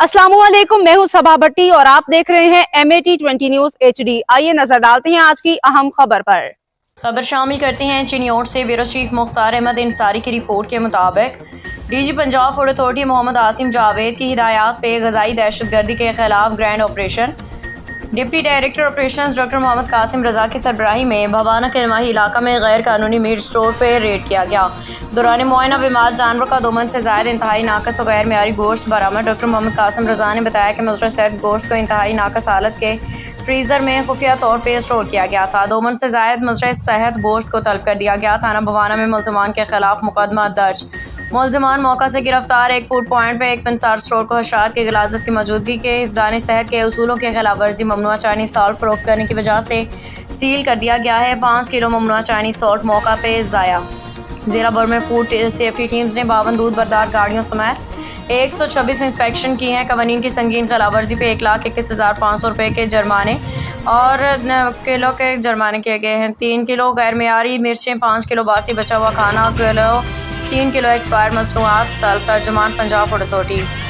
अस्सलामुअलैकुम, मैं हूं सबा भट्टी और आप देख रहे हैं MAT20 न्यूज HD। आइए नजर डालते हैं आज की अहम खबर पर। खबर शामिल करते हैं चिन्योट से ब्यूरो चीफ मुख्तार अहमद इंसारी की रिपोर्ट के मुताबिक DG Punjab food authority Muhammad Asim Javed की हिदायत पे गजाई दहशतगर्दी के खिलाफ grand operation deputy director operations doctor Muhammad Qasim Raza की सरबराही में भवाना के नवाही इलाका में गैर कानूनी मीट स्टोर पर रेड किया गया। दौरान मुआयना बीमार जानवर का 2 मन से ज़ायद इंतहाई नाकस और गैर मेयारी गोश्त बरामद। डॉक्टर मोहम्मद कासिम रजा ने बताया कि मुजरा सेहत गोश्त को इंतहाई नाकस हालत के फ्रीज़र में खुफिया तौर पर स्टोर किया गया था। 2 मन से ज़ायद मुजरा सेहत गोश्त को तल्फ कर दिया गया। थाना भवाना में मुलजमान के खिलाफ मुकदमा दर्ज। मुलजमान मौका से गिरफ्तार। एक फूड पॉइंट पर एक पंसार स्टोर को हशरात की गिलाजत की मौजूदगी के हिफ्ज़ान सेहत के उसूलों के खिलाफ वर्जी ममनुआ चाइनीज सॉल्ट फरोख्त करने की वजह से सील कर दिया गया है। 5 किलो ममनुआ चाइनीज सॉल्ट मौका पे ज़ाया। ज़िला भर में फूड सेफ्टी टीम्स ने 52 दूध बरदार गाड़ियों समेत 126 इंस्पेक्शन की हैं। कवानीन की संगीन खिलाफ वर्जी पे 1,21,500 रुपये के जुर्माने और किलो के जुर्माने किए गए हैं। 3 किलो गैर मेयारी मिर्चें, 5 किलो बासी बचा हुआ खाना, 3 किलो एक्सपायर मसनूआत तर्जमान पंजाब फूड अथॉरिटी।